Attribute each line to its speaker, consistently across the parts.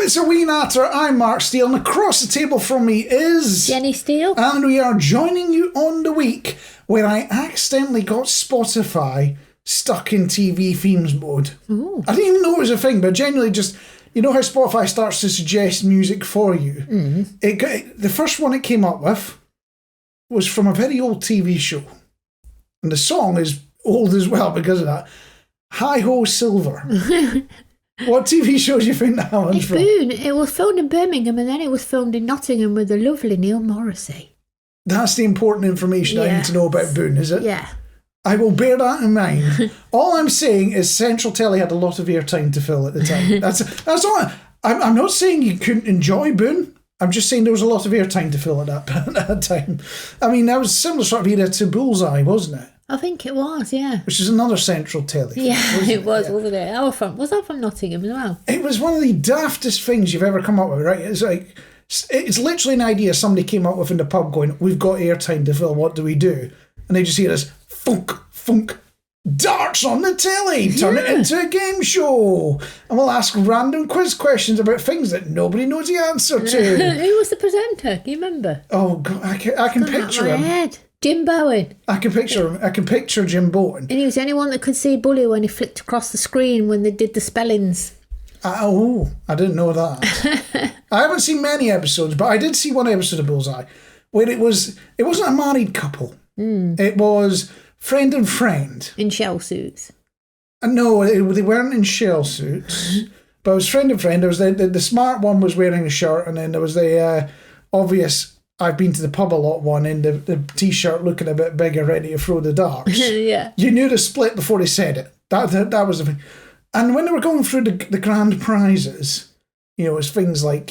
Speaker 1: It's A Wee Natter. I'm Marc Steele, and across the table from me is...
Speaker 2: Jenny Steele.
Speaker 1: And we are joining you on the week where I accidentally got Spotify stuck in TV themes mode.
Speaker 2: Ooh.
Speaker 1: I didn't even know it was a thing, but genuinely just... You know how Spotify starts to suggest music for you?
Speaker 2: Mm.
Speaker 1: The first one it came up with was from a very old TV show. And the song is old as well because of that. Hi-Ho Silver. What TV show do you think that one's from?
Speaker 2: Boone. It was filmed in Birmingham and then it was filmed in Nottingham with the lovely Neil Morrissey.
Speaker 1: That's the important information I need to know about Boone, is it?
Speaker 2: Yeah.
Speaker 1: I will bear that in mind. All I'm saying is Central Telly had a lot of airtime to fill at the time. That's all. I'm not saying you couldn't enjoy Boone. I'm just saying there was a lot of airtime to fill at that time. I mean, that was a similar sort of era to Bullseye, wasn't it?
Speaker 2: I think it was, yeah.
Speaker 1: Which is another Central Telly thing,
Speaker 2: It was,
Speaker 1: yeah.
Speaker 2: wasn't it? Was that from Nottingham as well?
Speaker 1: It was one of the daftest things you've ever come up with, right? It's literally an idea somebody came up with in the pub going, we've got airtime to fill, what do we do? And they just hear this funk, darts on the telly, turn it into a game show. And we'll ask random quiz questions about things that nobody knows the answer to.
Speaker 2: Who was the presenter? Do you remember?
Speaker 1: Oh, God, I can picture him.
Speaker 2: Head. Jim Bowen.
Speaker 1: I can picture him. I can picture Jim Bowen.
Speaker 2: And he was the only one that could see Bully when he flicked across the screen when they did the spellings.
Speaker 1: I didn't know that. I haven't seen many episodes, but I did see one episode of Bullseye where it wasn't a married couple. It was friend and friend.
Speaker 2: In shell suits.
Speaker 1: No, they weren't in shell suits. But it was friend and friend. There was the smart one was wearing a shirt, and then there was the obvious I've been to the pub a lot one in the t-shirt looking a bit bigger, ready to throw the darts.
Speaker 2: Yeah.
Speaker 1: You knew the split before they said it. That was the thing. And when they were going through the grand prizes, it was things like,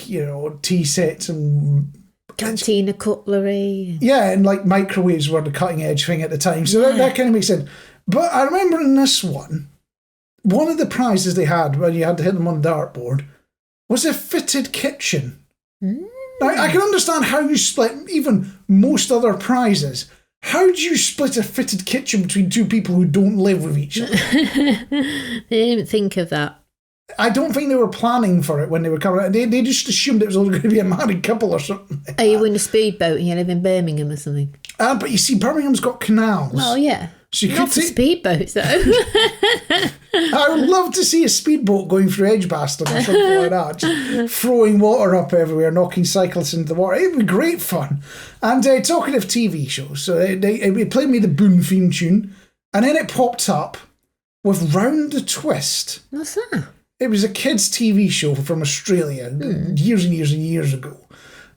Speaker 1: tea sets and...
Speaker 2: Cantina cutlery.
Speaker 1: Yeah, and like microwaves were the cutting edge thing at the time. So that kind of makes sense. But I remember in this one of the prizes they had when you had to hit them on the dartboard was a fitted kitchen. Now, I can understand how you split even most other prizes. How do you split a fitted kitchen between two people who don't live with each other?
Speaker 2: They didn't think of that.
Speaker 1: I don't think they were planning for it when they were coming out. They just assumed it was going to be a married couple or something.
Speaker 2: Are you in a speedboat and you live in Birmingham or something?
Speaker 1: But you see, Birmingham's got canals.
Speaker 2: Well, yeah.
Speaker 1: So you
Speaker 2: Not for speedboats, though.
Speaker 1: I would love to see a speedboat going through Edgbaston or something like that, just throwing water up everywhere, knocking cyclists into the water. It would be great fun. And talking of TV shows, so they played me the Boone theme tune, and then it popped up with Round the Twist.
Speaker 2: What's that?
Speaker 1: It was a kids' TV show from Australia years and years and years ago.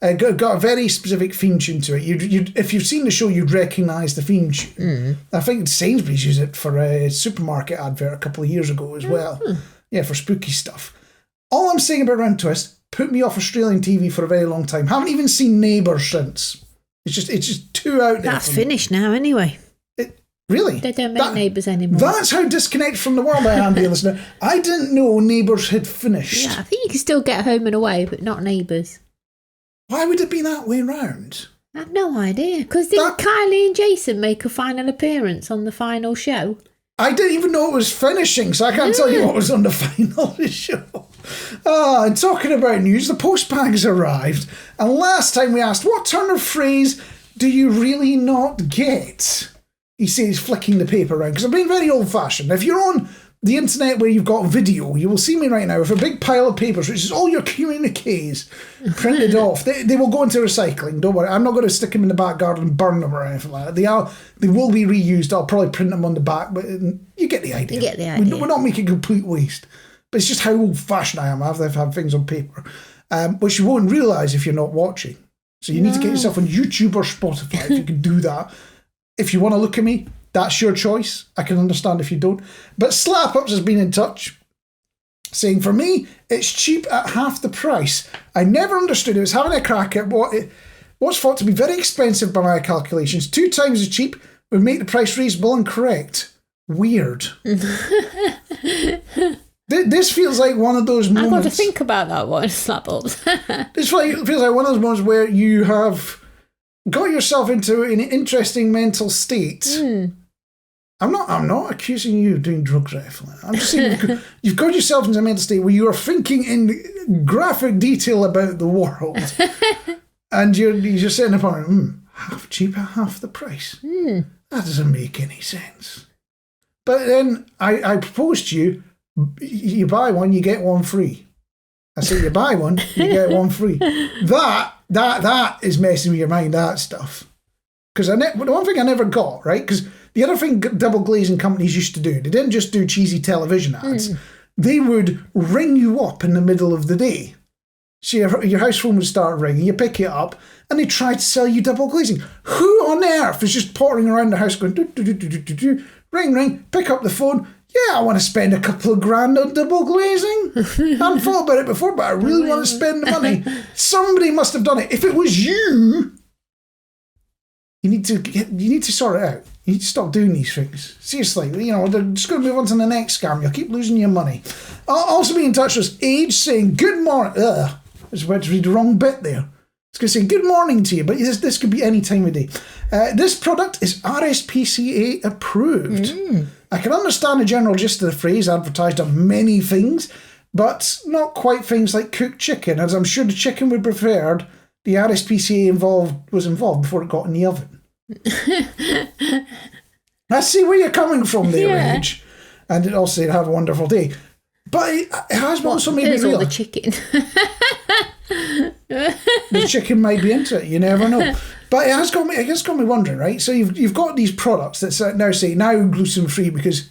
Speaker 1: Got a very specific theme tune to it. If you've seen the show, you'd recognise the theme tune. I think Sainsbury's used it for a supermarket advert a couple of years ago as well. Yeah, for spooky stuff. All I'm saying about Round Twist, put me off Australian TV for a very long time. Haven't even seen Neighbours since. It's just too out there.
Speaker 2: That's finished now anyway.
Speaker 1: Really?
Speaker 2: They don't make Neighbours anymore.
Speaker 1: That's how disconnected from the world I am, dear listener. I didn't know Neighbours had finished.
Speaker 2: Yeah, I think you can still get Home and Away, but not Neighbours.
Speaker 1: Why would it be that way round?
Speaker 2: I have no idea. Because didn't Kylie and Jason make a final appearance on the final show?
Speaker 1: I didn't even know it was finishing, so I can't tell you what was on the final show. And talking about news, the postbags arrived. And last time we asked, what turn of phrase do you really not get? He says, flicking the paper around, because I'm being very old-fashioned. If you're on the internet where you've got video, you will see me right now with a big pile of papers, which is all your communiques printed off. They will go into recycling, don't worry. I'm not going to stick them in the back garden and burn them or anything like that. They will be reused. I'll probably print them on the back, but you get the idea.
Speaker 2: You get the idea.
Speaker 1: We're not making complete waste. But it's just how old-fashioned I am. I've had things on paper, which you won't realise if you're not watching. So you need to get yourself on YouTube or Spotify if you can do that. If you want to look at me, that's your choice. I can understand if you don't. But Slap Ups has been in touch, saying, for me, it's cheap at half the price. I never understood it. It was having a crack at what's thought to be very expensive by my calculations. 2 times as cheap would make the price reasonable and correct. Weird. This feels like one of those moments.
Speaker 2: I've got to think about that one, Slap Ups.
Speaker 1: This feels like one of those moments where you have got yourself into an interesting mental state I'm not accusing you of doing drugs or anything like that. I'm just saying you've got yourself into a mental state where you are thinking in graphic detail about the world. And you're sitting up on half cheaper, half the price. That doesn't make any sense. But then I propose to you, you buy one, you get one free. I say you buy one, you get one free. That is messing with your mind, that stuff. Because the one thing I never got, right? Because the other thing double glazing companies used to do, they didn't just do cheesy television ads. They would ring you up in the middle of the day. So your house phone would start ringing, you pick it up, and they try to sell you double glazing. Who on earth is just pottering around the house going, do, do, do, do, do, do, do, ring, ring, pick up the phone. Yeah, I want to spend a couple of grand on double glazing. I hadn't thought about it before, but I really want to spend the money. Somebody must have done it. If it was you, you need to sort it out. You need to stop doing these things. Seriously, they're just going to move on to the next scam. You'll keep losing your money. Also be in touch with us, Age, saying good morning. I was about to read the wrong bit there. It's going to say good morning to you, but this could be any time of day. This product is RSPCA approved. I can understand the general gist of the phrase, advertised on many things, but not quite things like cooked chicken, as I'm sure the chicken we preferred, the RSPCA was involved before it got in the oven. I see where you're coming from there, Age. And it also said, have a wonderful day. But it has also made me realise...
Speaker 2: the chicken.
Speaker 1: The chicken might be into it, you never know. But it has got me wondering, right? So you've got these products that now say gluten free because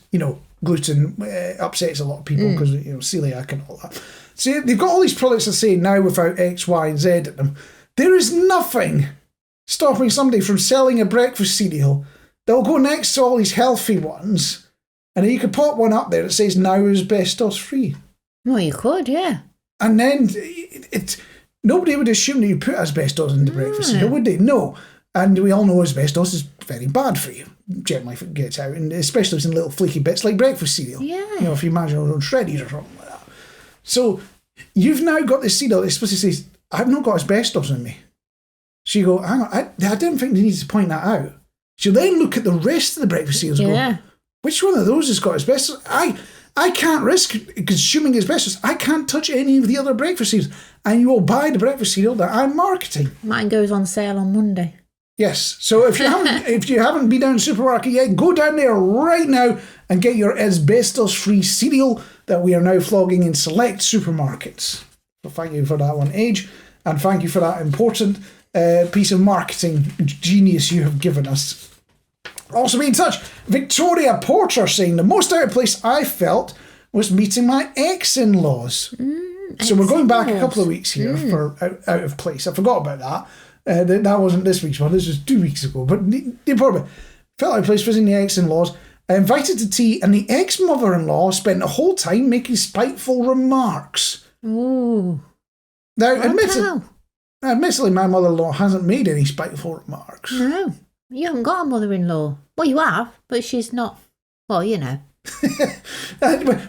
Speaker 1: gluten upsets a lot of people because celiac and all that. So they've got all these products that say now without X, Y, and Z in them. There is nothing stopping somebody from selling a breakfast cereal that will go next to all these healthy ones, and then you could pop one up there that says now asbestos free.
Speaker 2: Well, you could, yeah.
Speaker 1: And then nobody would assume that you put asbestos in the breakfast cereal, would they? No. And we all know asbestos is very bad for you. Generally, if it gets out, and especially if it's in little flaky bits like breakfast cereal.
Speaker 2: Yeah.
Speaker 1: If you imagine it on shreddies or something like that. So you've now got this cereal that's supposed to say, I've not got asbestos in me. So you go, hang on, I didn't think they needed to point that out. So then look at the rest of the breakfast cereals and go, which one of those has got asbestos? I can't risk consuming asbestos. I can't touch any of the other breakfast cereals. And you will buy the breakfast cereal that I'm marketing.
Speaker 2: Mine goes on sale on Monday.
Speaker 1: Yes. So if you haven't been down to the supermarket yet, go down there right now and get your asbestos-free cereal that we are now flogging in select supermarkets. So thank you for that one, Age. And thank you for that important piece of marketing genius you have given us. Also be in touch, Victoria Porter saying the most out of place I felt was meeting my ex-in-laws. So we're going back a couple of weeks here for out of place. I forgot about that. That wasn't this week's one. This was 2 weeks ago. But the important felt out of place visiting the ex-in-laws. Invited to tea, and the ex-mother-in-law spent the whole time making spiteful remarks.
Speaker 2: Ooh.
Speaker 1: Now, admittedly, my mother-in-law hasn't made any spiteful remarks.
Speaker 2: No. You haven't got a mother-in-law. Well, you have, but she's not. Well, you know.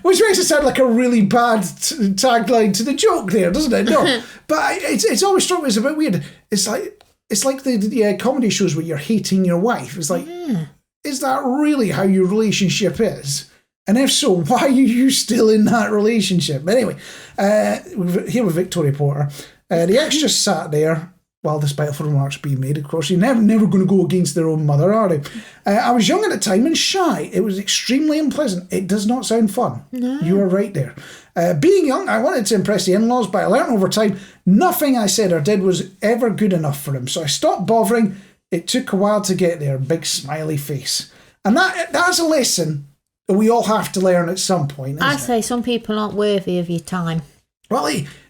Speaker 1: Which makes it sound like a really bad tagline to the joke there, doesn't it? No. But it's always struck me as a bit weird. It's like the comedy shows where you're hating your wife. It's like, is that really how your relationship is? And if so, why are you still in that relationship? But anyway, here with Victoria Porter. The ex just sat there while the spiteful remarks being made. Of course, you're never going to go against their own mother, are they? I was young at the time and shy. It was extremely unpleasant. It does not sound fun. No. You are right there. Being young, I wanted to impress the in-laws, but I learned over time nothing I said or did was ever good enough for them. So I stopped bothering. It took a while to get there. Big smiley face. And that's a lesson that we all have to learn at some point.
Speaker 2: I say some people aren't worthy of your time.
Speaker 1: Well,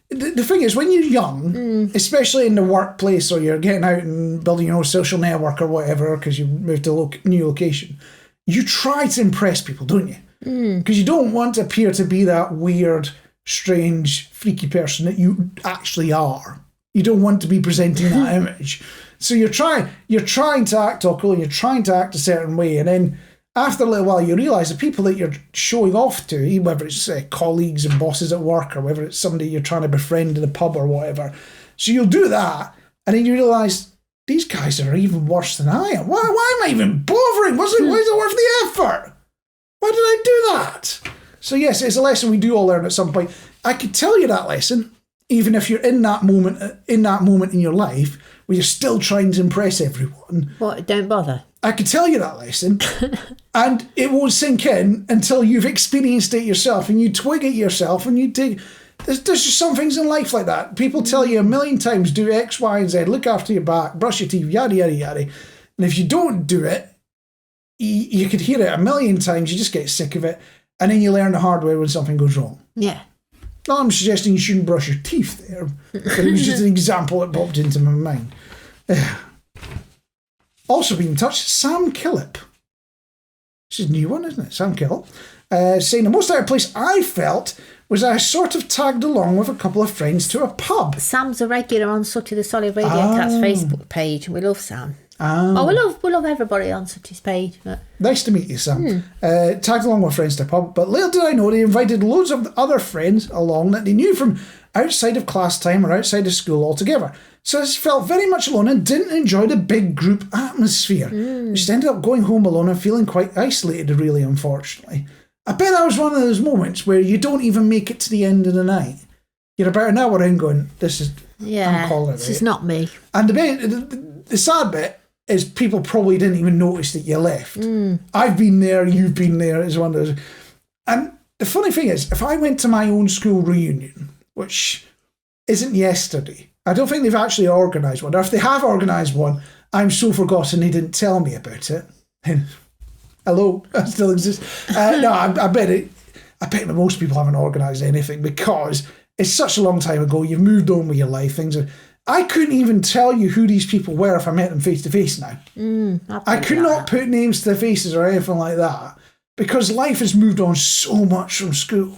Speaker 1: the thing is, when you're young, especially in the workplace, or you're getting out and building your own social network or whatever, because you moved to a new location, you try to impress people, don't you? Because you don't want to appear to be that weird, strange, freaky person that you actually are. You don't want to be presenting that image. So you're trying to act all cool, and you're trying to act a certain way, and then after a little while, you realise the people that you're showing off to, whether it's colleagues and bosses at work, or whether it's somebody you're trying to befriend in a pub or whatever. So you'll do that, and then you realise these guys are even worse than I am. Why am I even bothering? Why is it worth the effort? Why did I do that? So yes, it's a lesson we do all learn at some point. I could tell you that lesson, even if you're in that moment in your life where you're still trying to impress everyone.
Speaker 2: What? Don't bother.
Speaker 1: I could tell you that lesson, and it won't sink in until you've experienced it yourself, and you twig it yourself, and you take. There's just some things in life like that. People tell you a million times, do X, Y, and Z, look after your back, brush your teeth, yada, yada, yada. And if you don't do it, you could hear it a million times, you just get sick of it, and then you learn the hard way when something goes wrong.
Speaker 2: Yeah.
Speaker 1: Not I'm suggesting you shouldn't brush your teeth there, but it was just an example that popped into my mind. Also being in touch, Sam Killip. This is a new one, isn't it? Sam Killip. Saying the most out of place I felt was I sort of tagged along with a couple of friends to a pub.
Speaker 2: Sam's a regular on Sooty the Solid Radio Cat's Facebook page. We love Sam. We love everybody on Sooty's page. But...
Speaker 1: Nice to meet you, Sam. Tagged along with friends to a pub, but little did I know they invited loads of other friends along that they knew from outside of class time or outside of school altogether. So I felt very much alone and didn't enjoy the big group atmosphere. Just ended up going home alone and feeling quite isolated, really, unfortunately. I bet that was one of those moments where you don't even make it to the end of the night. You're about an hour in going, I'm calling it.
Speaker 2: This is not me.
Speaker 1: And the sad bit is people probably didn't even notice that you left. I've been there, you've been there, it's one of those. And the funny thing is, if I went to my own school reunion, which isn't yesterday, I don't think they've actually organised one. Or if they have organised one, I'm so forgotten they didn't tell me about it. Hello, that still exists. No, I bet most people haven't organised anything because it's such a long time ago. You've moved on with your life. I couldn't even tell you who these people were if I met them face to face now. I could not put names to their faces or anything like that because life has moved on so much from school.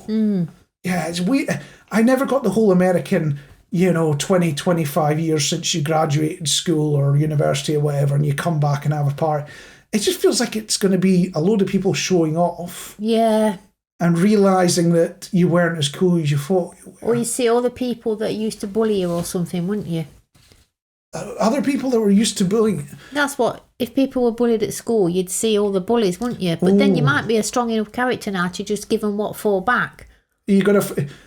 Speaker 1: Yeah, it's weird. I never got the whole American, 20, 25 years since you graduated school or university or whatever, and you come back and have a party. It just feels like it's going to be a load of people showing off.
Speaker 2: Yeah.
Speaker 1: And realising that you weren't as cool as you thought you were.
Speaker 2: Or you see all the people that used to bully you or something, wouldn't you?
Speaker 1: Other people that were used to bullying you.
Speaker 2: That's what, if people were bullied at school, you'd see all the bullies, wouldn't you? But then you might be a strong enough character now to just give them what fall back.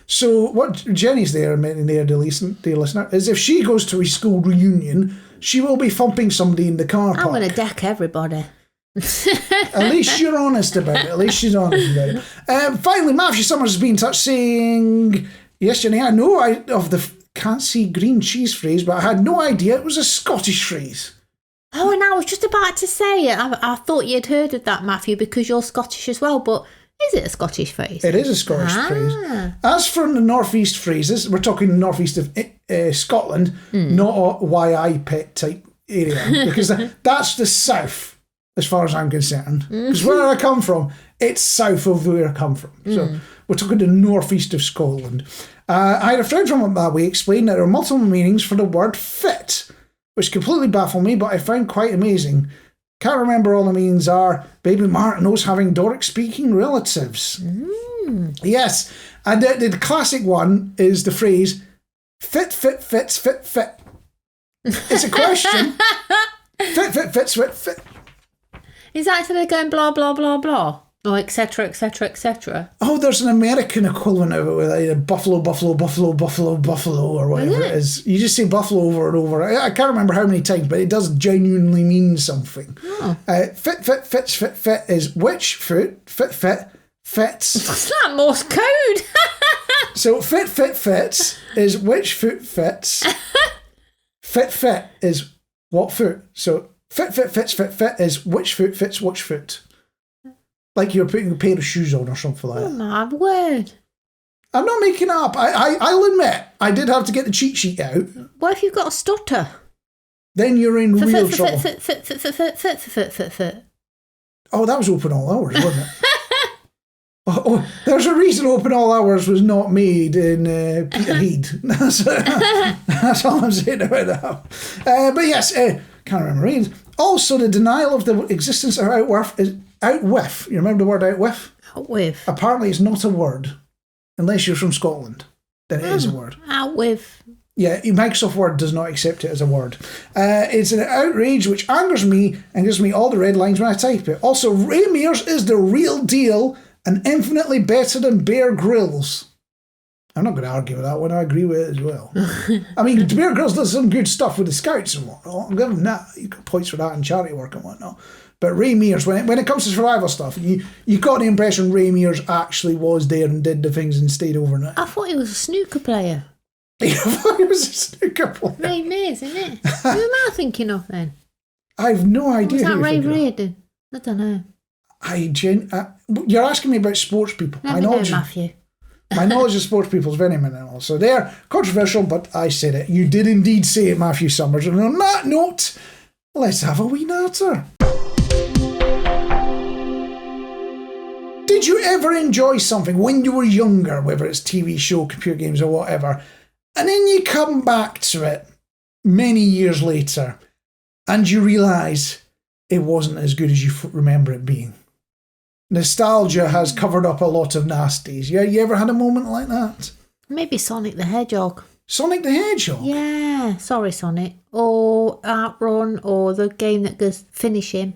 Speaker 1: So what Jenny's there, dear listener, is if she goes to a school reunion, she will be thumping somebody in the car park.
Speaker 2: I'm going to deck everybody.
Speaker 1: At least you're honest about it. At least she's honest about it. Finally, Matthew Summers has been in touch saying, yes, Jenny, I know of the can't see green cheese phrase, but I had no idea it was a Scottish phrase.
Speaker 2: Oh, and I was just about to say it. I thought you'd heard of that, Matthew, because you're Scottish as well, but is it a Scottish phrase?
Speaker 1: It is a Scottish phrase. As for the northeast phrases, we're talking northeast of Scotland, not a YI pit type area, because that's the south, as far as I'm concerned. Because where I come from, it's south of where I come from. So we're talking the northeast of Scotland. I had a friend from that way explain that there are multiple meanings for the word fit, which completely baffled me, but I found quite amazing. Can't remember all the meanings are. Baby Mark knows having Doric-speaking relatives. Yes, and the classic one is the phrase, fit, fit, fits, fit, fit. It's a question. Fit, fit, fits, fit, fit.
Speaker 2: Is that instead of going blah, blah, blah, blah? Or etc., etc., etc.?
Speaker 1: Oh, there's an American equivalent of it with like buffalo, buffalo, buffalo, buffalo, buffalo, or whatever it is. You just say buffalo over and over. I can't remember how many times, but it does genuinely mean something. Fit, fit, fits, fit, fit is which foot, fit, fit, fits.
Speaker 2: That's not Morse code.
Speaker 1: So fit, fit, fits is which foot fits. Fit, fit is what foot. So fit, fit, fits, fit, fit is which foot fits which foot. Like you're putting a pair of shoes on or something like that.
Speaker 2: Oh my word.
Speaker 1: I'm not making it up. I'll admit, I did have to get the cheat sheet out.
Speaker 2: What if you've got a stutter?
Speaker 1: Then you're in real trouble. Oh, that was open all hours, wasn't it? There's a reason open all hours was not made in Peterhead. That's all I'm saying about that. But yes, can't remember readings. Also, the denial of the existence of outworth is outwith. You remember the word outwith?
Speaker 2: Outwith.
Speaker 1: Apparently, it's not a word unless you're from Scotland. Then it is a word.
Speaker 2: Outwith.
Speaker 1: Yeah, Microsoft Word does not accept it as a word. It's an outrage which angers me and gives me all the red lines when I type it. Also, Ray Mears is the real deal and infinitely better than Bear Grylls. I'm not going to argue with that one. I agree with it as well. I mean, Bear Grylls does some good stuff with the Scouts and whatnot. I'll give him that. You got points for that in charity work and whatnot. But Ray Mears, when it comes to survival stuff, you got the impression Ray Mears actually was there and did the things and stayed overnight.
Speaker 2: I thought he was a snooker player.
Speaker 1: I thought he was a snooker player.
Speaker 2: Ray Mears, isn't it? Who am I thinking of then?
Speaker 1: I have no idea.
Speaker 2: Was that Ray Reardon? I don't know.
Speaker 1: You're asking me about sports people.
Speaker 2: Let me know, Matthew.
Speaker 1: My knowledge of sports people is very minimal. So they're controversial, but I said it. You did indeed say it, Matthew Summers. And on that note, let's have a wee natter. Did you ever enjoy something when you were younger, whether it's TV show, computer games or whatever, and then you come back to it many years later and you realise it wasn't as good as you remember it being? Nostalgia has covered up a lot of nasties. Yeah, you ever had a moment like that?
Speaker 2: Maybe Sonic the Hedgehog.
Speaker 1: Sonic the Hedgehog?
Speaker 2: Yeah, sorry Sonic. Or Outrun, or the game that goes finish him.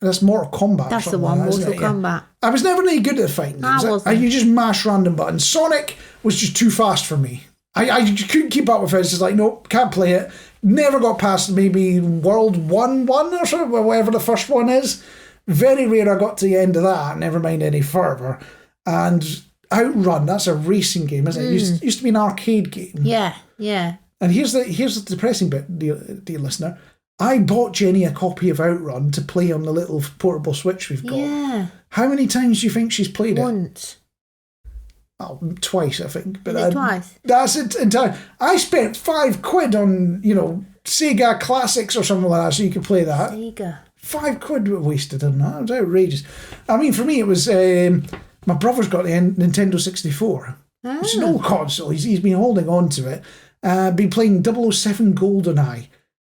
Speaker 1: That's Mortal Kombat.
Speaker 2: That's the one, Mortal Kombat.
Speaker 1: Yeah. I was never really good at fighting games.
Speaker 2: I wasn't.
Speaker 1: You just mash random buttons. Sonic was just too fast for me. I couldn't keep up with it. It's just like, nope, can't play it. Never got past maybe World 1 or something, whatever the first one is. Very rare I got to the end of that, never mind any further. And Outrun, that's a racing game, isn't it? It used to be an arcade game.
Speaker 2: Yeah.
Speaker 1: And here's the depressing bit, dear listener. I bought Jenny a copy of Outrun to play on the little portable Switch we've got.
Speaker 2: Yeah.
Speaker 1: How many times do you think she's played it?
Speaker 2: Once.
Speaker 1: Oh, twice, I think. But
Speaker 2: twice?
Speaker 1: That's it entirely. I spent £5 on, Sega Classics or something like that so you could play that.
Speaker 2: Sega.
Speaker 1: £5 wasted on that. It was outrageous. I mean, for me, it was my brother's got the Nintendo 64. It's an old console. He's been holding on to it. Been playing 007 GoldenEye.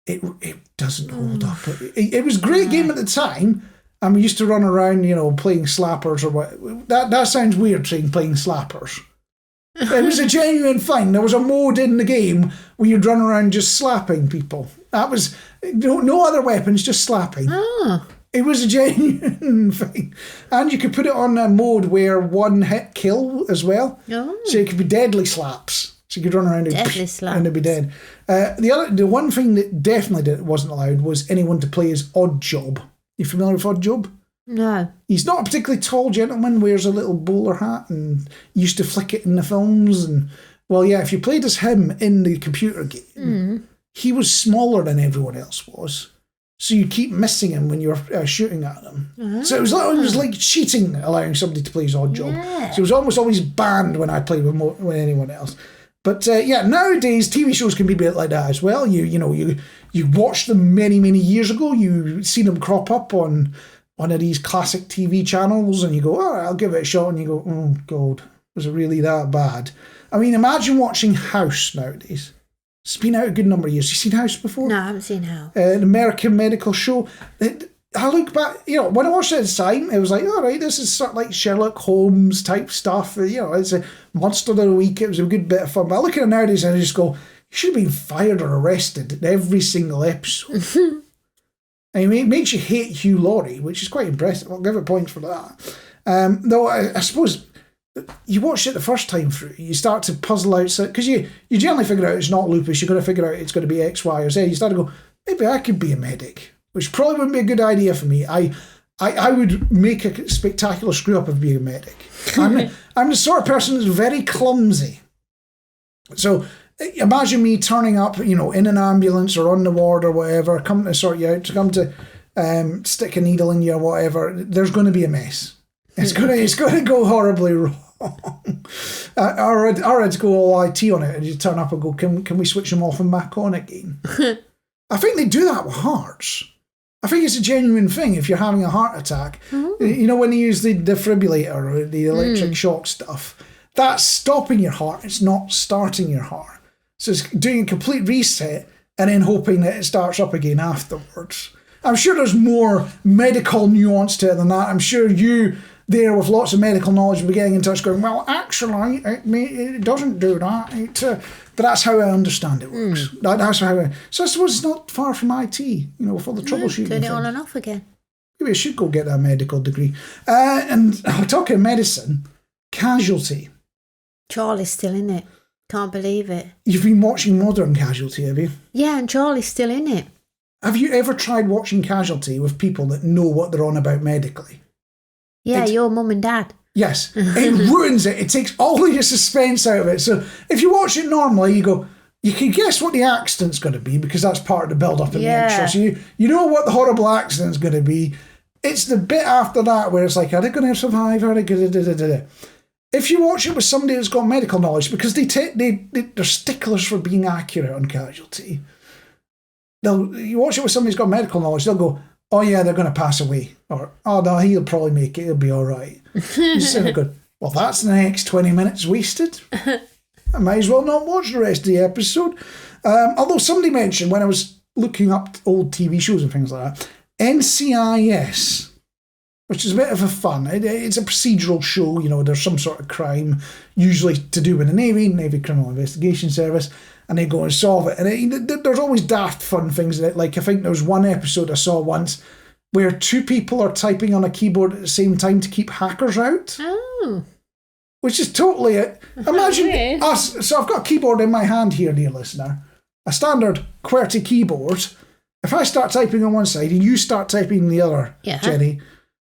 Speaker 1: It doesn't hold up. It was a great game at the time. And we used to run around, playing slappers or what. That sounds weird, saying playing slappers. It was a genuine thing. There was a mode in the game where you'd run around just slapping people. That was no other weapons, just slapping.
Speaker 2: Oh.
Speaker 1: It was a genuine thing. And you could put it on a mode where one hit kill as well.
Speaker 2: Oh.
Speaker 1: So it could be deadly slaps. So you could run around and they'd be dead. The one thing that definitely wasn't allowed was anyone to play as Odd Job. You familiar with Odd Job?
Speaker 2: No.
Speaker 1: He's not a particularly tall gentleman, wears a little bowler hat and used to flick it in the films. And well, yeah, if you played as him in the computer game, he was smaller than everyone else was. So you keep missing him when you're shooting at him. So it was like cheating, allowing somebody to play as Odd Job.
Speaker 2: Yeah.
Speaker 1: So it was almost always banned when I played with anyone else. But nowadays TV shows can be a bit like that as well. You watched them many years ago. You see them crop up on one of these classic TV channels, and you go, "Oh, I'll give it a shot." And you go, "Oh God, was it really that bad?" I mean, imagine watching House nowadays. It's been out a good number of years. You seen House before?
Speaker 2: No, I haven't seen House.
Speaker 1: An American medical show. I look back, when I watched it at the time, it was like, all right, this is sort of like Sherlock Holmes type stuff. It's a Monster of the Week. It was a good bit of fun. But I look at it nowadays and I just go, you should have been fired or arrested in every single episode. I mean, it makes you hate Hugh Laurie, which is quite impressive. I'll give it points for that. Though I suppose you watch it the first time through, you start to puzzle out, because you generally figure out it's not lupus, you're going to figure out it's going to be X, Y, or Z. You start to go, maybe I could be a medic, which probably wouldn't be a good idea for me. I would make a spectacular screw up of being a medic. I'm the sort of person that's very clumsy. So imagine me turning up, in an ambulance or on the ward or whatever, come to sort you out, to come to stick a needle in you or whatever. There's going to be a mess. It's going to go horribly wrong. Or I'd go all IT on it and you turn up and go, can we switch them off and back on again? I think they do that with hearts. I think it's a genuine thing if you're having a heart attack. When they use the defibrillator or the electric shock stuff, that's stopping your heart. It's not starting your heart. So it's doing a complete reset and then hoping that it starts up again afterwards. I'm sure there's more medical nuance to it than that. I'm sure you, there with lots of medical knowledge and be getting in touch going, well, actually, it doesn't do that. But that's how I understand it works. That's how so I suppose it's not far from IT, for the troubleshooting.
Speaker 2: Turn it on and off again.
Speaker 1: Maybe I should go get a medical degree. And talking medicine, Casualty.
Speaker 2: Charlie's still in it. Can't believe it.
Speaker 1: You've been watching Modern Casualty, have you?
Speaker 2: Yeah, and Charlie's still in it.
Speaker 1: Have you ever tried watching Casualty with people that know what they're on about medically?
Speaker 2: Yeah, your mum and dad.
Speaker 1: Yes. It ruins it. It takes all of your suspense out of it. So if you watch it normally, you can guess what the accident's going to be because that's part of the build-up in the intro. So you know what the horrible accident's going to be. It's the bit after that where it's like, are they going to survive? Are they going to... If you watch it with somebody that's got medical knowledge, because they're sticklers for being accurate on Casualty, you watch it with somebody who's got medical knowledge, they'll go, oh yeah, they're going to pass away. Or, oh no, he'll probably make it, he'll be all right. You sit there going, well, that's the next 20 minutes wasted. I might as well not watch the rest of the episode. Although somebody mentioned when I was looking up old TV shows and things like that, NCIS, which is a bit of a fun. It's a procedural show, there's some sort of crime, usually to do with the Navy Criminal Investigation Service, and they go and solve it. And there's always daft fun things in it. Like, I think there was one episode I saw once where two people are typing on a keyboard at the same time to keep hackers out.
Speaker 2: Oh.
Speaker 1: Which is totally it. Imagine us. So I've got a keyboard in my hand here, dear listener. A standard QWERTY keyboard. If I start typing on one side and you start typing on the other, Jenny,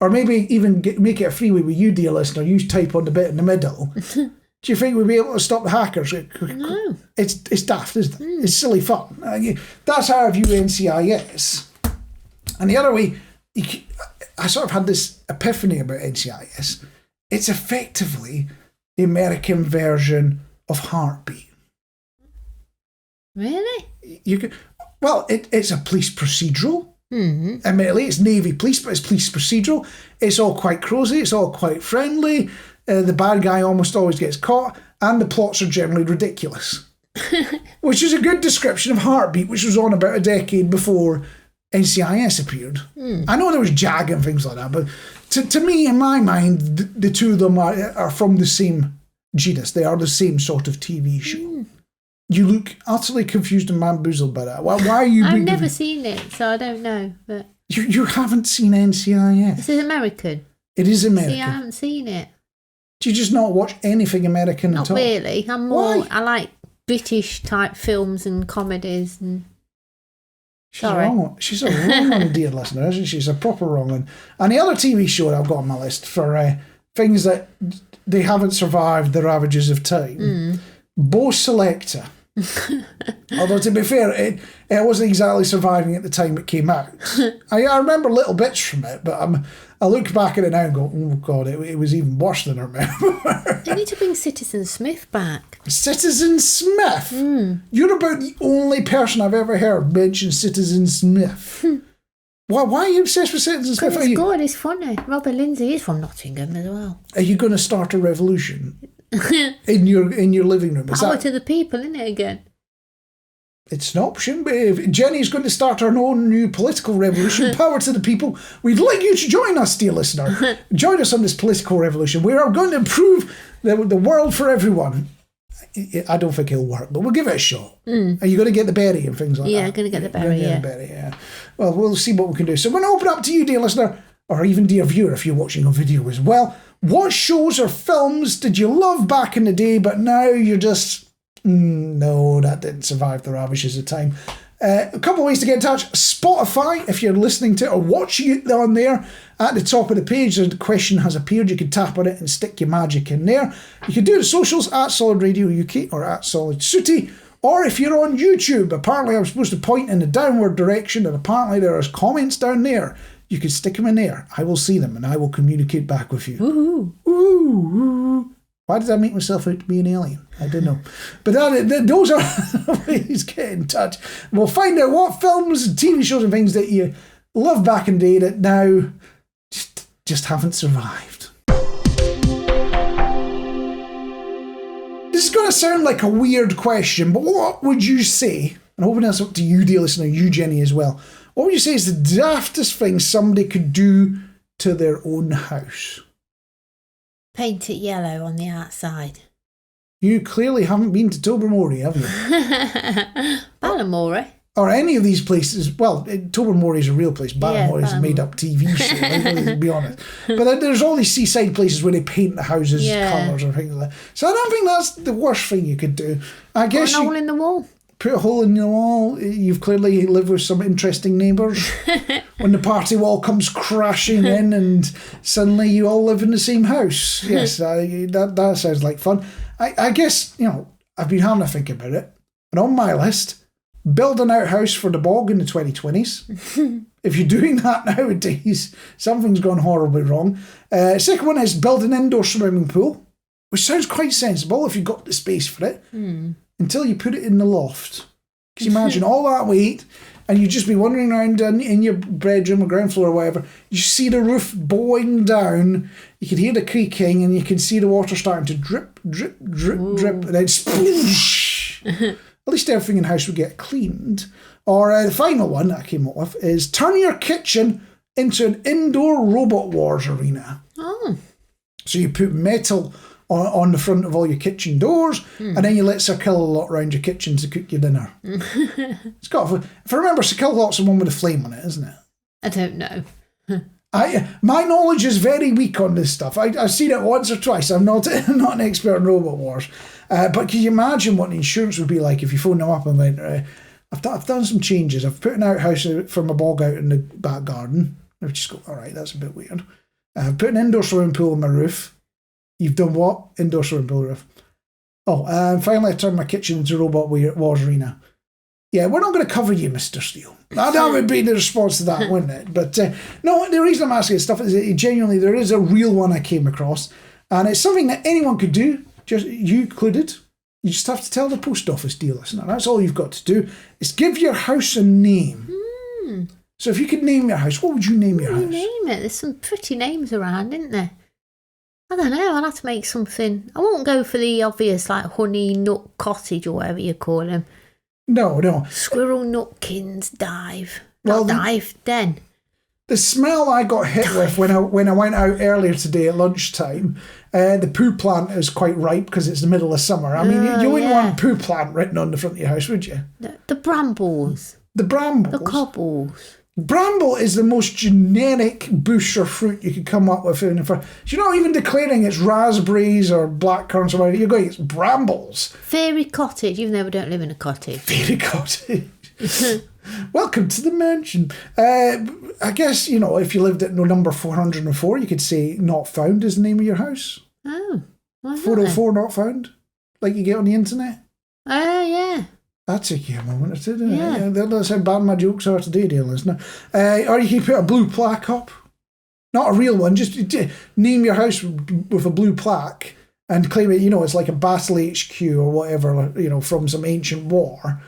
Speaker 1: or maybe even make it a freeway with you, dear listener, you type on the bit in the middle, do you think we'd be able to stop the hackers?
Speaker 2: No.
Speaker 1: It's daft, isn't it? It's silly fun. That's how I view NCIS. And the other way, I sort of had this epiphany about NCIS. It's effectively the American version of Heartbeat.
Speaker 2: Really?
Speaker 1: It's a police procedural.
Speaker 2: Mm-hmm.
Speaker 1: Admittedly, it's Navy police, but it's police procedural. It's all quite cosy. It's all quite friendly. The bad guy almost always gets caught, and the plots are generally ridiculous. Which is a good description of Heartbeat, which was on about a decade before NCIS appeared. I know there was JAG and things like that, but to me, in my mind, the two of them are from the same genus. They are the same sort of TV show. You look utterly confused and bamboozled by that. Why are you...
Speaker 2: I've never seen it, so I don't know. But
Speaker 1: You haven't seen NCIS?
Speaker 2: This is American.
Speaker 1: It is American.
Speaker 2: See, I haven't seen it.
Speaker 1: Do you just not watch anything American
Speaker 2: Not
Speaker 1: at all?
Speaker 2: Not really. I like British type films and comedies. And
Speaker 1: She's a wrong one, dear listener, isn't she? She's a proper wrong one. And the other TV show that I've got on my list for things that they haven't survived the ravages of time, Bo Selector. Although, to be fair, it wasn't exactly surviving at the time it came out. I remember little bits from it, but I look back at it now and go, oh God, it was even worse than I remember.
Speaker 2: They need to bring Citizen Smith back.
Speaker 1: Citizen Smith? You're about the only person I've ever heard mention Citizen Smith. Why are you obsessed with Citizen Smith?
Speaker 2: It's good, it's funny. Robert Lindsay is from Nottingham as well.
Speaker 1: Are you going to start a revolution in your living room?
Speaker 2: Power to the people, isn't it, again?
Speaker 1: It's an option, but if Jenny's going to start her own new political revolution, power to the people. We'd like you to join us, dear listener. Join us on this political revolution. We are going to improve the world for everyone. I don't think it'll work, but we'll give it a shot. Are you going to get the berry and things like that?
Speaker 2: Yeah, I'm going to get the berry,
Speaker 1: yeah. Well, we'll see what we can do. So we're going to open up to you, dear listener, or even dear viewer, if you're watching on video as well. What shows or films did you love back in the day, but now you're just... no, that didn't survive the ravages of time. A couple of ways to get in touch. Spotify, if you're listening to it or watching it on there, at the top of the page, the question has appeared. You can tap on it and stick your magic in there. You can do the socials at Solid Radio UK or at Solid Sooty. Or if you're on YouTube, apparently I'm supposed to point in the downward direction, and apparently there are comments down there. You can stick them in there. I will see them and I will communicate back with you.
Speaker 2: Woohoo!
Speaker 1: Ooh. Why did I make myself out to be an alien? I don't know. But those are the ways to get in touch. We'll find out what films and TV shows and things that you loved back in the day that now just haven't survived. This is going to sound like a weird question, but what would you say, and I hope that's up to you, dear listener, you, Jenny, as well, what would you say is the daftest thing somebody could do to their own house?
Speaker 2: Paint it yellow on the outside.
Speaker 1: You clearly haven't been to Tobermory, have you?
Speaker 2: Ballymore.
Speaker 1: Or any of these places. Well, Tobermory is a real place. Ballymore is a made-up TV show, let's be honest. But there's all these seaside places where they paint the houses colours or things like that. So I don't think that's the worst thing you could do. I guess
Speaker 2: put a hole in the wall.
Speaker 1: Put a hole in the wall. You've clearly lived with some interesting neighbours. When the party wall comes crashing in and suddenly you all live in the same house. Yes, that sounds like fun. I guess, I've been having to think about it. And on my list, build an outhouse for the bog in the 2020s. If you're doing that nowadays, something's gone horribly wrong. Second one is build an indoor swimming pool, which sounds quite sensible if you've got the space for it, until you put it in the loft. Because you imagine all that weight, and you just be wandering around in your bedroom or ground floor or whatever. You see the roof bowing down, you can hear the creaking, and you can see the water starting to drip, drip, drip, drip, and then sploosh. At least everything in the house would get cleaned. Or the final one that I came up with is turn your kitchen into an indoor robot wars arena. Oh. So you put metal on the front of all your kitchen doors, and then you let Sir Kill-A-Lot around your kitchen to cook your dinner. It's got. If I remember, Sir Kill-A-Lot's the one with a flame on it, isn't it?
Speaker 2: I don't know.
Speaker 1: My knowledge is very weak on this stuff. I've seen it once or twice. I'm not an expert in robot wars. But can you imagine what the insurance would be like if you phoned them up and went, I've done some changes. I've put an outhouse for my bog out in the back garden. I would just go, all right, that's a bit weird. I've put an indoor swimming pool on my roof. You've done what? Indoor swimming pool roof. Oh, and finally I turned my kitchen into a robot wars arena. Yeah, we're not going to cover you, Mr. Steele. That would be the response to that, wouldn't it? But no, the reason I'm asking this stuff is that genuinely there is a real one I came across, and it's something that anyone could do, just you included. You just have to tell the post office, dear listener. That's all you've got to do, is give your house a name. So if you could name your house, what would you name your house?
Speaker 2: Name it. There's some pretty names around, isn't there? I don't know, I'll have to make something. I won't go for the obvious, like Honey Nut Cottage or whatever you call them.
Speaker 1: No.
Speaker 2: Squirrel Nutkins Dive. Den.
Speaker 1: The smell I got hit with when I went out earlier today at lunchtime, the poo plant is quite ripe because it's the middle of summer. I mean, you wouldn't want poo plant written on the front of your house, would you?
Speaker 2: The brambles.
Speaker 1: The brambles.
Speaker 2: The cobbles.
Speaker 1: Bramble is the most generic bush or fruit you could come up with. You're not even declaring it's raspberries or blackcurrants or whatever. You're going, it's brambles.
Speaker 2: Fairy cottage, even though we don't live in a cottage.
Speaker 1: Fairy cottage. Welcome to the mansion. I guess, if you lived at number 404, you could say not found is the name of your house.
Speaker 2: Oh.
Speaker 1: 404 not found? Like you get on the internet?
Speaker 2: Oh, yeah.
Speaker 1: That took you a moment or two, didn't it? Yeah. That's how bad my jokes are today, dear listener. Or you can put a blue plaque up. Not a real one, just name your house with a blue plaque and claim it, it's like a Battle HQ or whatever, from some ancient war,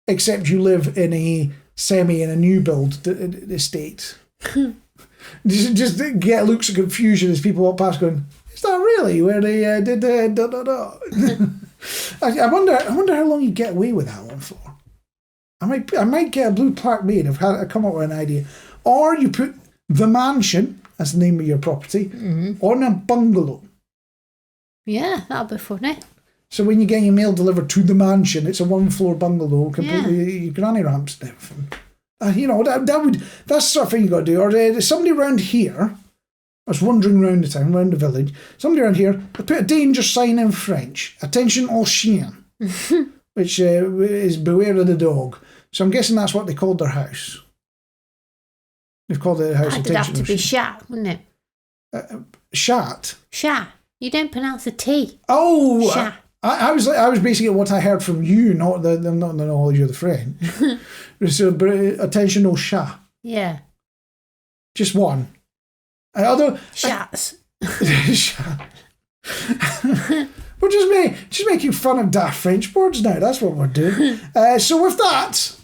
Speaker 1: except you live in a new build estate. just get looks of confusion as people walk past going, is that really where they did the... I wonder how long you get away with that one for. I might get a blue plaque made. I've come up with an idea. Or you put the mansion as the name of your property on a bungalow. Yeah,
Speaker 2: that'll be funny.
Speaker 1: So when you get your mail delivered to the mansion, it's a 1-floor bungalow, completely your granny ramps and everything. That's the sort of thing you got to do. Or there's somebody around here. I was wandering around the town, around the village. Somebody around here, they put a danger sign in French. Attention aux chiens. Which is beware of the dog. So I'm guessing that's what they called their house. They've called it a house.
Speaker 2: That'd have to be chat, wouldn't
Speaker 1: it? Chat?
Speaker 2: Chat. You don't pronounce the T.
Speaker 1: Oh!
Speaker 2: Chat.
Speaker 1: I was basing what I heard from you, not the knowledge of the French. So, attention aux chats.
Speaker 2: Yeah.
Speaker 1: Just one. Although
Speaker 2: Shats.
Speaker 1: We're just making fun of daft French words now. That's what we're doing. So with that,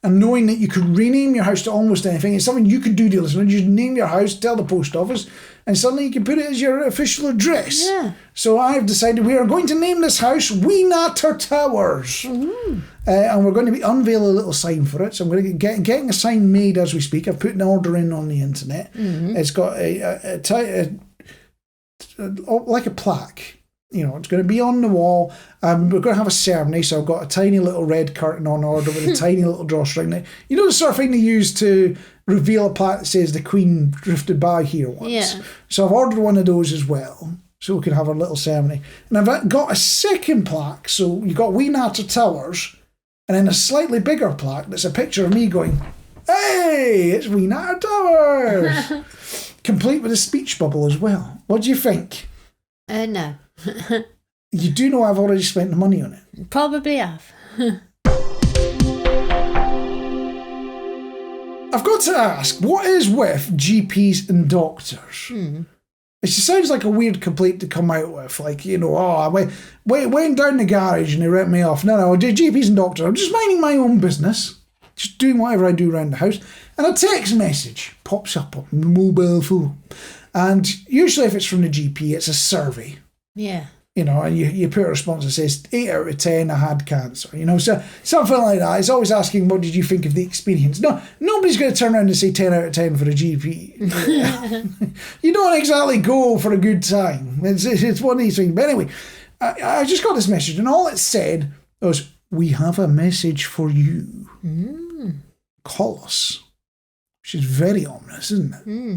Speaker 1: and knowing that you could rename your house to almost anything, it's something you could do, dear listener. You name your house, tell the post office, and suddenly you can put it as your official address.
Speaker 2: Yeah.
Speaker 1: So I've decided we are going to name this house Wee Natter Towers. And we're going to unveil a little sign for it. So I'm going to getting a sign made as we speak. I've put an order in on the internet. It's got a like a plaque. You know, it's going to be on the wall. We're going to have a ceremony, so I've got a tiny little red curtain on order with a tiny little drawstring. You know the sort of thing they use to reveal a plaque that says the Queen drifted by here once.
Speaker 2: Yeah.
Speaker 1: So I've ordered one of those as well, so we can have our little ceremony. And I've got a second plaque, so you've got Wee Natter Towers, and then a slightly bigger plaque that's a picture of me going, "Hey, it's Wee Natter Towers!" Complete with a speech bubble as well. What do you think?
Speaker 2: No.
Speaker 1: You do know I've already spent the money on it.
Speaker 2: Probably have.
Speaker 1: I've got to ask, what is with GPs and doctors? It just sounds like a weird complaint to come out with. Like, you know, I went down the garage and they ripped me off. No, GPs and doctors, I'm just minding my own business. Just doing whatever I do around the house. And a text message pops up on my mobile phone. And usually if it's from the GP, it's a survey.
Speaker 2: Yeah.
Speaker 1: You know, and you put a response that says 8 out of 10 I had cancer. You know, so something like that. It's always asking, what did you think of the experience? No, nobody's going to turn around and say 10 out of 10 for a GP. You don't exactly go for a good time. It's one of these things. But anyway, I just got this message, and all it said was, "We have a message for you. Call us." Which is very ominous, isn't it?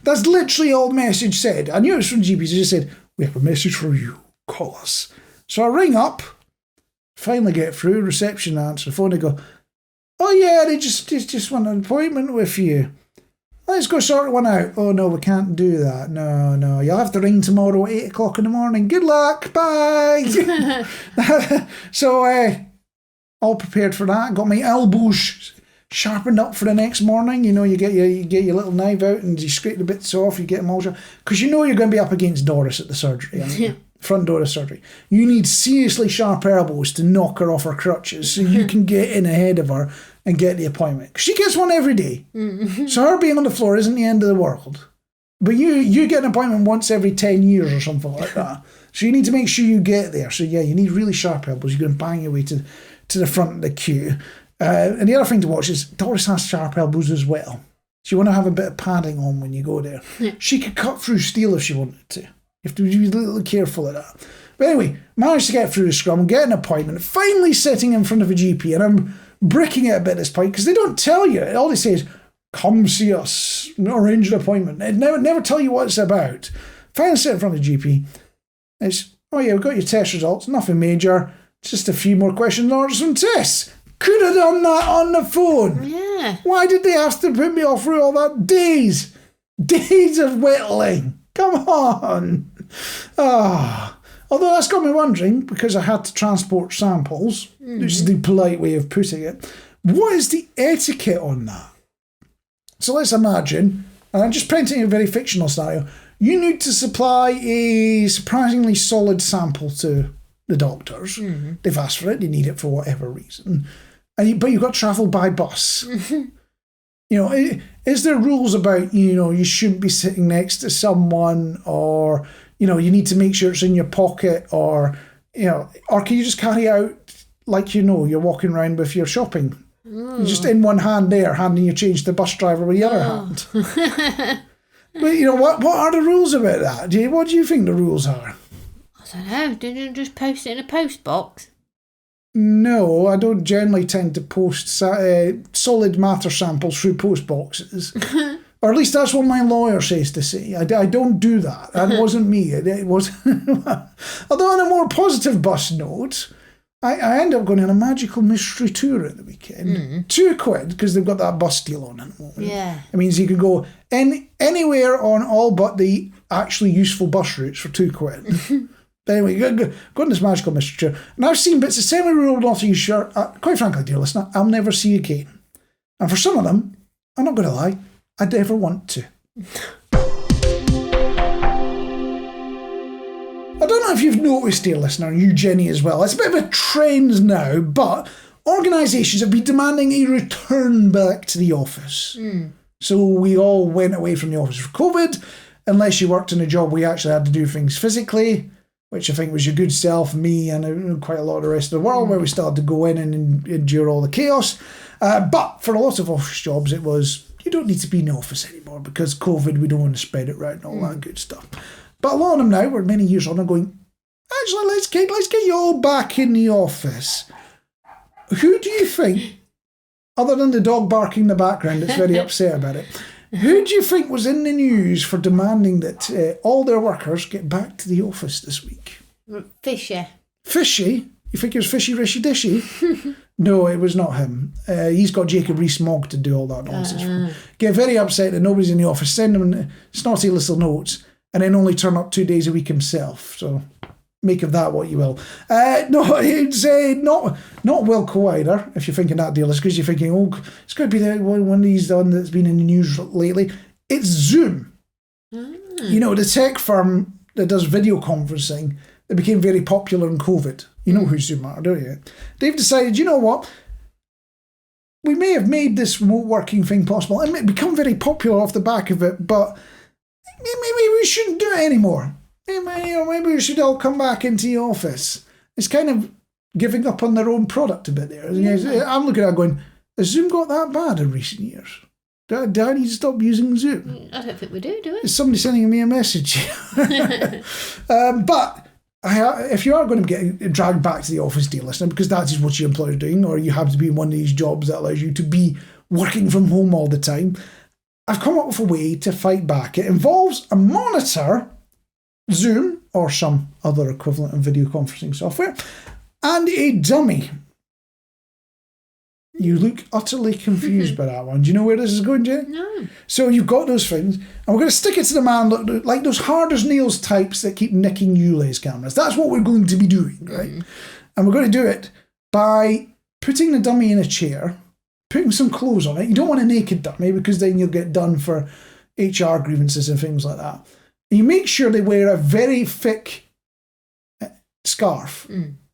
Speaker 1: That's literally all the message said. I knew it was from GPs. It just said, "We have a message for you. Call us." So I ring up, finally get through, reception answer the phone. They go, "Oh yeah, they just want an appointment with you. Let's go sort one out." "Oh no, we can't do that. No, you'll have to ring tomorrow at 8 o'clock in the morning. Good luck, bye." So all prepared for that. Got my elbows sharpened up for the next morning. You know, you get your little knife out and you scrape the bits off. You get them all sharp, because you know you're going to be up against Doris at the surgery. Aren't you? Front door of surgery. You need seriously sharp elbows to knock her off her crutches so you can get in ahead of her and get the appointment. 'Cause she gets one every day. So her being on the floor isn't the end of the world. But you get an appointment once every 10 years or something like that. So you need to make sure you get there. So yeah, you need really sharp elbows. You're going to bang your way to the front of the queue. And the other thing to watch is Doris has sharp elbows as well. So you want to have a bit of padding on when you go there. Yeah. She could cut through steel if she wanted to. You have to be a little careful of that. But anyway, managed to get through the scrum, get an appointment, finally sitting in front of a GP, and I'm bricking it a bit at this point because they don't tell you. All they say is, "Come see us, arrange an appointment." They never tell you what it's about. Finally sit in front of the GP. It's, "Oh yeah, we've got your test results, nothing major, just a few more questions and order some tests." Could have done that on the phone.
Speaker 2: Yeah.
Speaker 1: Why did they have to put me off through all that? Days of whittling. Come on. Although that's got me wondering, because I had to transport samples, which is the polite way of putting it, what is the etiquette on that? So let's imagine, and I'm just painting a very fictional scenario, you need to supply a surprisingly solid sample to the doctors. They've asked for it, they need it for whatever reason. But you've got to travel by bus. You know, is there rules about, you know, you shouldn't be sitting next to someone, or, you know, you need to make sure it's in your pocket, or, you know, or can you just carry out like, you know, you're walking around with your shopping? You're just in one hand there, handing your change to the bus driver with the other hand. But, you know, what are the rules about that? What do you think the rules are?
Speaker 2: I don't know. Didn't you just post it in a post box?
Speaker 1: No, I don't generally tend to post solid matter samples through post boxes. Or at least that's what my lawyer says to say. I don't do that. That wasn't me. It was. Although on a more positive bus note, I end up going on a magical mystery tour at the weekend. £2 because they've got that bus deal on at the moment.
Speaker 2: Yeah.
Speaker 1: It means you can go anywhere on all but the actually useful bus routes for £2. But anyway, go on this magical mystery tour. And I've seen bits of semi-rural Nottinghamshire, quite frankly, dear listener, I'll never see again. And for some of them, I'm not going to lie, I'd never want to. I don't know if you've noticed, dear listener, and you, Jenny, as well, it's a bit of a trend now, but organisations have been demanding a return back to the office. So we all went away from the office for COVID, unless you worked in a job where you actually had to do things physically, which I think was your good self, me, and quite a lot of the rest of the world, where we still had to go in and endure all the chaos. But for a lot of office jobs, it was, you don't need to be in the office anymore because COVID, we don't want to spread it around and all that good stuff. But a lot of them now, we're many years on, are going, actually, let's get you all back in the office. Who do you think, other than the dog barking in the background that's very upset about it, who do you think was in the news for demanding that all their workers get back to the office this week?
Speaker 2: Fishy.
Speaker 1: Fishy? You think it was Fishy Rishy Dishy? No, it was not him. He's got Jacob Rees-Mogg to do all that nonsense. Get very upset that nobody's in the office, send him snotty little notes, and then only turn up 2 days a week himself. So make of that what you will. No, it's not Wilco either, if you're thinking that deal. It's because you're thinking, oh, it's going to be the one of these done that's been in the news lately. It's Zoom. You know, the tech firm that does video conferencing that became very popular in COVID. You know who Zoom are, don't you? They've decided, you know what? We may have made this remote working thing possible. It may become very popular off the back of it, but maybe we shouldn't do it anymore. Maybe we should all come back into the office. It's kind of giving up on their own product a bit there. I'm looking at it going, has Zoom got that bad in recent years? Do I need to stop using Zoom?
Speaker 2: I don't think we do we?
Speaker 1: Is somebody sending me a message? But if you are going to get dragged back to the office, dear listener, because that is what your employer is doing, or you have to be in one of these jobs that allows you to be working from home all the time, I've come up with a way to fight back. It involves a monitor, Zoom, or some other equivalent of video conferencing software, and a dummy. You look utterly confused by that one. Do you know where this is going, Jenny?
Speaker 2: No.
Speaker 1: So you've got those things, and we're going to stick it to the man like those hard as nails types that keep nicking ULEZ cameras. That's what we're going to be doing, right? And we're going to do it by putting the dummy in a chair, putting some clothes on it. You don't want a naked dummy because then you'll get done for HR grievances and things like that. And you make sure they wear a very thick scarf.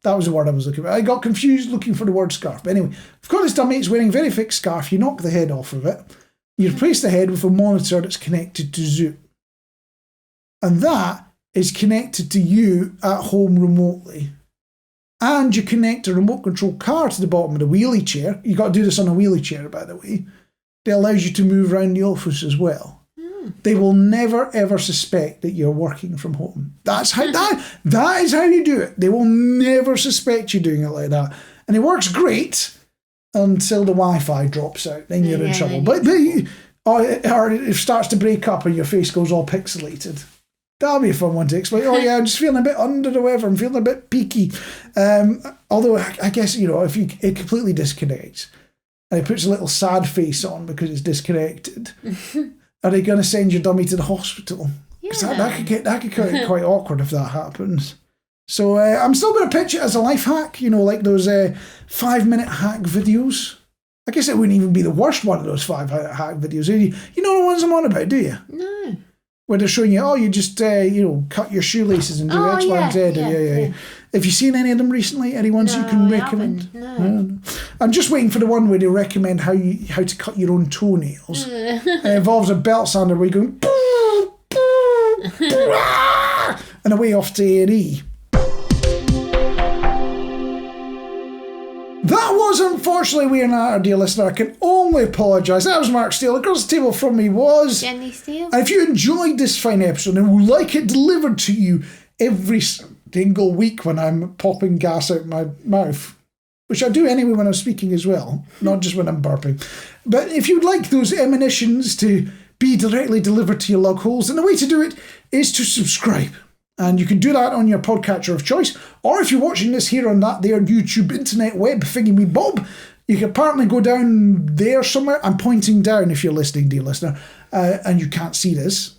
Speaker 1: That was the word I was looking for. I got confused looking for the word scarf. But anyway, of course, this dummy is wearing a very thick scarf. You knock the head off of it. You replace the head with a monitor that's connected to Zoom. And that is connected to you at home remotely. And you connect a remote control car to the bottom of the wheelie chair. You've got to do this on a wheelie chair, by the way. That allows you to move around the office as well. They will never ever suspect that you're working from home. That's how that is how you do it. They will never suspect you doing it like that. And it works great until the Wi-Fi drops out. Then you're in trouble. Or it starts to break up and your face goes all pixelated. That'll be a fun one to explain. Oh yeah, I'm just feeling a bit under the weather. I'm feeling a bit peaky. Although I guess, if it completely disconnects and it puts a little sad face on because it's disconnected. Are they going to send your dummy to the hospital? Because that could get quite awkward if that happens. So I'm still going to pitch it as a life hack, like those 5-minute hack videos. I guess it wouldn't even be the worst one of those 5-minute hack videos. You know the ones I'm on about, do you?
Speaker 2: No.
Speaker 1: Where they're showing you, you just cut your shoelaces and do X, Y, and Z. Yeah. Have you seen any of them recently? Any ones you can recommend?
Speaker 2: No.
Speaker 1: I'm just waiting for the one where they recommend how to cut your own toenails. And it involves a belt sander where you're going and away off to A&E. That was unfortunately A Wee Natter, dear listener. I can only apologise. That was Marc Steele. Across the table from me was
Speaker 2: Jenny Steele.
Speaker 1: And if you enjoyed this fine episode and would like it delivered to you every single week when I'm popping gas out my mouth, which I do anyway when I'm speaking as well, not just when I'm burping. But if you'd like those emanations to be directly delivered to your lug holes, then the way to do it is to subscribe. And you can do that on your podcatcher of choice. Or if you're watching this here on that there YouTube internet web thingy bob, you can apparently go down there somewhere. I'm pointing down if you're listening, dear listener, and you can't see this.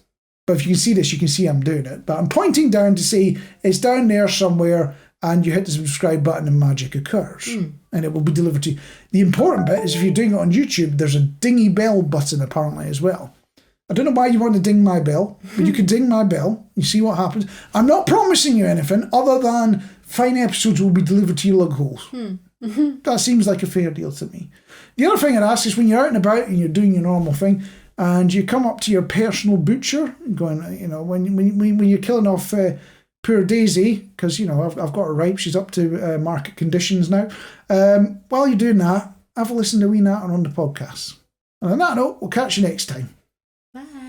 Speaker 1: But if you can see this, you can see I'm doing it. But I'm pointing down to say it's down there somewhere, and you hit the subscribe button and magic occurs. And it will be delivered to you. The important bit is if you're doing it on YouTube, there's a dingy bell button apparently as well. I don't know why you want to ding my bell, but you can ding my bell. You see what happens. I'm not promising you anything other than fine episodes will be delivered to your lug holes. That seems like a fair deal to me. The other thing I'd ask is when you're out and about and you're doing your normal thing and you come up to your personal butcher going, when you're killing off poor Daisy, because, I've got her ripe. She's up to market conditions now. While you're doing that, have a listen to A Wee Natter on the podcast. And on that note, we'll catch you next time.
Speaker 2: Bye.